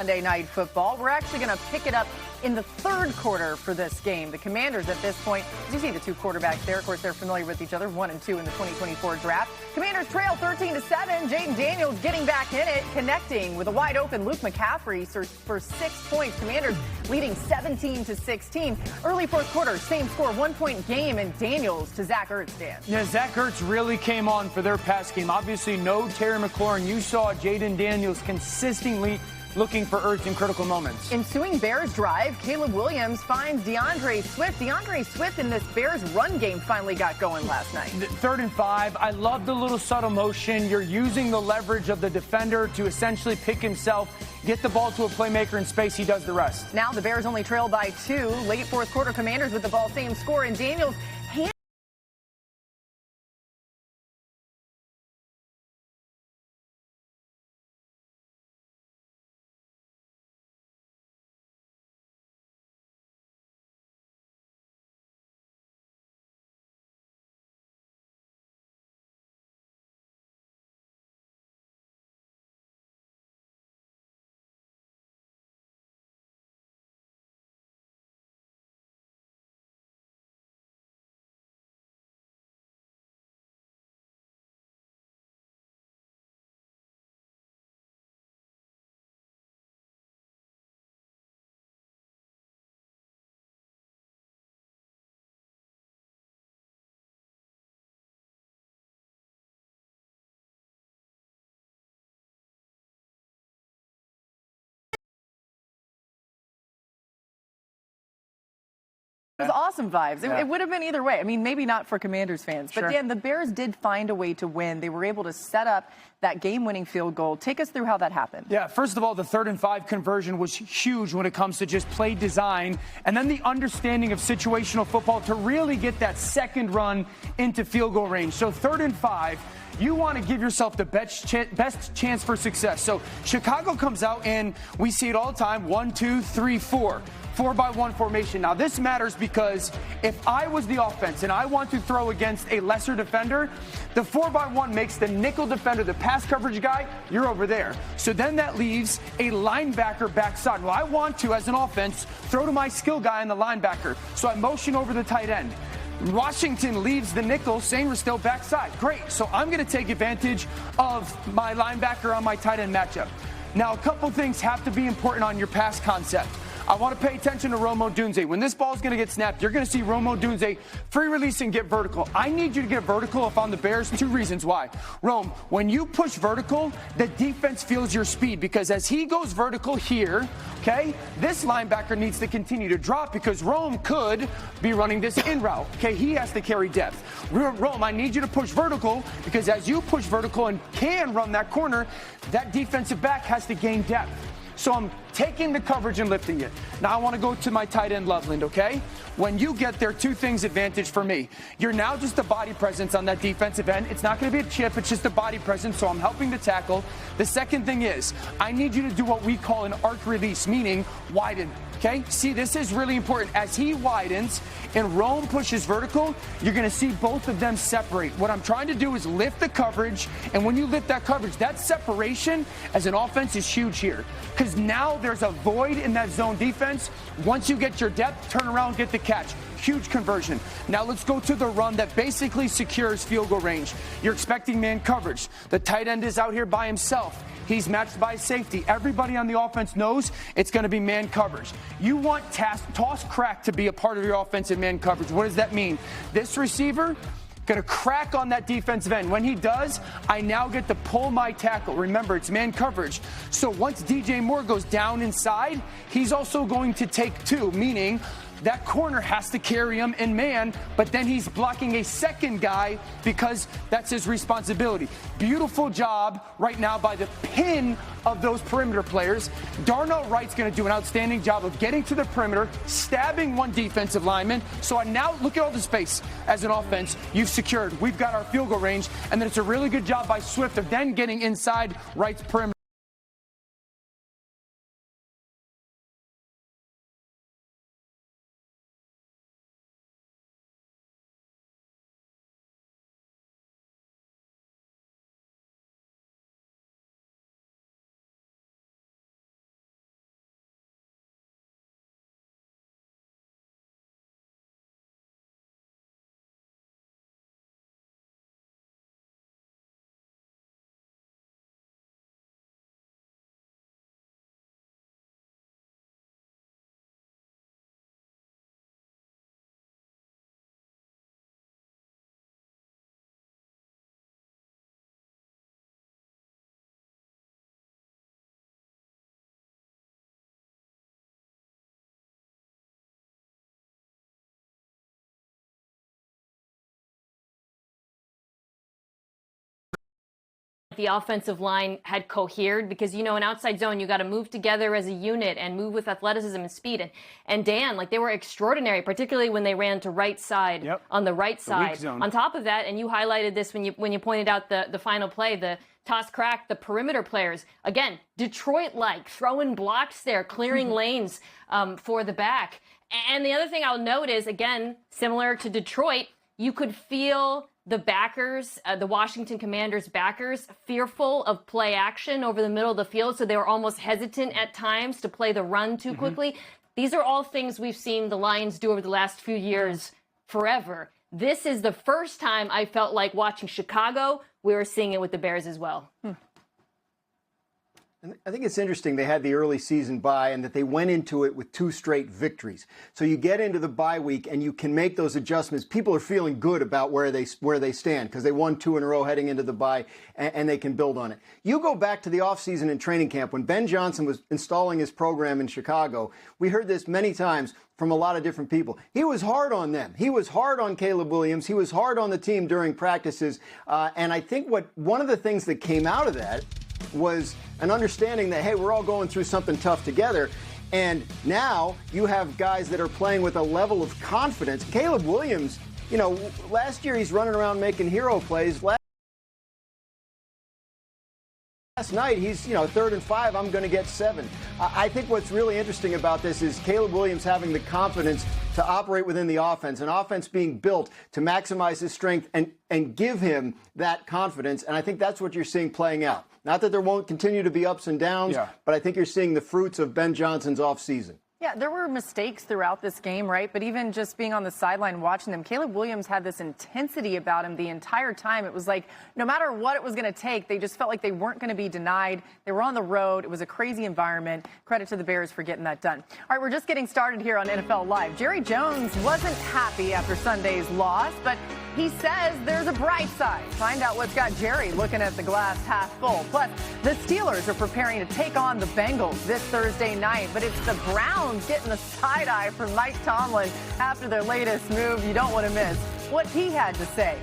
Sunday Night Football. We're actually going to pick it up in the third quarter for this game. The Commanders at this point, as you see the two quarterbacks there, of course, they're familiar with each other, 1 and 2 in the 2024 draft. Commanders trail 13-7. Jaden Daniels getting back in it, connecting with a wide open Luke McCaffrey for 6 points. Commanders leading 17-16. Early fourth quarter, same score, 1-point game, and Daniels to Zach Ertz, Dan. Yeah, Zach Ertz really came on for their pass game. Obviously, no Terry McLaurin. You saw Jaden Daniels consistently looking for Ertz in critical moments. Ensuing Bears drive, Caleb Williams finds DeAndre Swift. DeAndre Swift in this Bears run game finally got going last night. 3rd and 5. I love the little subtle motion. You're using the leverage of the defender to essentially pick himself, get the ball to a playmaker in space. He does the rest. Now the Bears only trail by 2. Late fourth quarter, Commanders with the ball, same score, and Daniels It was awesome vibes. It would have been either way. I mean, maybe not for Commanders fans. But, Dan, the Bears did find a way to win. They were able to set up that game-winning field goal. Take us through how that happened. Yeah, first of all, the 3rd and 5 conversion was huge when it comes to just play design. And then the understanding of situational football to really get that second run into field goal range. So 3rd and 5. You want to give yourself the best chance for success. So Chicago comes out, and we see it all the time, 1, 2, 3, 4. 4-by-1 formation. Now, this matters because if I was the offense and I want to throw against a lesser defender, the 4-by-1 makes the nickel defender, the pass coverage guy, you're over there. So then that leaves a linebacker backside. Well, I want to, as an offense, throw to my skill guy on the linebacker. So I motion over the tight end. Washington leaves the nickel, Sainer still backside. Great. So I'm going to take advantage of my linebacker on my tight end matchup. Now, a couple things have to be important on your pass concept. I want to pay attention to Rome Odunze. When this ball is going to get snapped, you're going to see Rome Odunze free release and get vertical. I need you to get vertical if I'm the Bears. 2 reasons why. Rome, when you push vertical, the defense feels your speed because as he goes vertical here, okay, this linebacker needs to continue to drop because Rome could be running this in route. Okay, he has to carry depth. Rome, I need you to push vertical because as you push vertical and can run that corner, that defensive back has to gain depth. So I'm taking the coverage and lifting it. Now I want to go to my tight end, Loveland, okay? When you get there, 2 things advantage for me. You're now just a body presence on that defensive end. It's not going to be a chip. It's just a body presence, so I'm helping to tackle. The second thing is I need you to do what we call an arc release, meaning widen. Okay, see, this is really important. As he widens and Rome pushes vertical, you're going to see both of them separate. What I'm trying to do is lift the coverage, and when you lift that coverage, that separation as an offense is huge here because now there's a void in that zone defense. Once you get your depth, turn around, get the catch. Huge conversion. Now let's go to the run that basically secures field goal range. You're expecting man coverage. The tight end is out here by himself. He's matched by safety. Everybody on the offense knows it's going to be man coverage. You want toss crack to be a part of your offensive man coverage. What does that mean? This receiver going to crack on that defensive end. When he does, I now get to pull my tackle. Remember, it's man coverage. So once DJ Moore goes down inside, he's also going to take 2, meaning that corner has to carry him in man, but then he's blocking a second guy because that's his responsibility. Beautiful job right now by the pin of those perimeter players. Darnell Wright's going to do an outstanding job of getting to the perimeter, stabbing one defensive lineman. So I now look at all the space as an offense you've secured. We've got our field goal range, and then it's a really good job by Swift of then getting inside Wright's perimeter. the offensive line had cohered because, you know, in outside zone, you got to move together as a unit and move with athleticism and speed. And Dan, like, they were extraordinary, particularly when they ran to right side on the right side. On top of that, and you highlighted this when you pointed out the final play, the toss crack, the perimeter players, again, Detroit-like, throwing blocks there, clearing lanes for the back. And the other thing I'll note is, again, similar to Detroit, you could feel the backers, the Washington Commanders backers, fearful of play action over the middle of the field, so they were almost hesitant at times to play the run too quickly. These are all things we've seen the Lions do over the last few years forever. This is the first time I felt like watching Chicago. We were seeing it with the Bears as well. And I think it's interesting they had the early season bye and that they went into it with 2 straight victories. So you get into the bye week and you can make those adjustments. People are feeling good about where they stand because they won 2 in a row heading into the bye, and they can build on it. You go back to the offseason and training camp when Ben Johnson was installing his program in Chicago. We heard this many times from a lot of different people. He was hard on them. He was hard on Caleb Williams. He was hard on the team during practices. And I think one of the things that came out of that was an understanding that, hey, we're all going through something tough together. And now you have guys that are playing with a level of confidence. Caleb Williams, you know, last year he's running around making hero plays. Last night, he's, 3rd and 5, I'm going to get 7. I think what's really interesting about this is Caleb Williams having the confidence to operate within the offense, an offense being built to maximize his strength and give him that confidence. And I think that's what you're seeing playing out. Not that there won't continue to be ups and downs, but I think you're seeing the fruits of Ben Johnson's offseason. Yeah, there were mistakes throughout this game, right? But even just being on the sideline watching them, Caleb Williams had this intensity about him the entire time. It was like no matter what it was going to take, they just felt like they weren't going to be denied. They were on the road. It was a crazy environment. Credit to the Bears for getting that done. All right, we're just getting started here on NFL Live. Jerry Jones wasn't happy after Sunday's loss, but he says there's a bright side. Find out what's got Jerry looking at the glass half full. Plus, the Steelers are preparing to take on the Bengals this Thursday night, but it's the Browns getting the side eye from Mike Tomlin after their latest move. You don't want to miss what he had to say.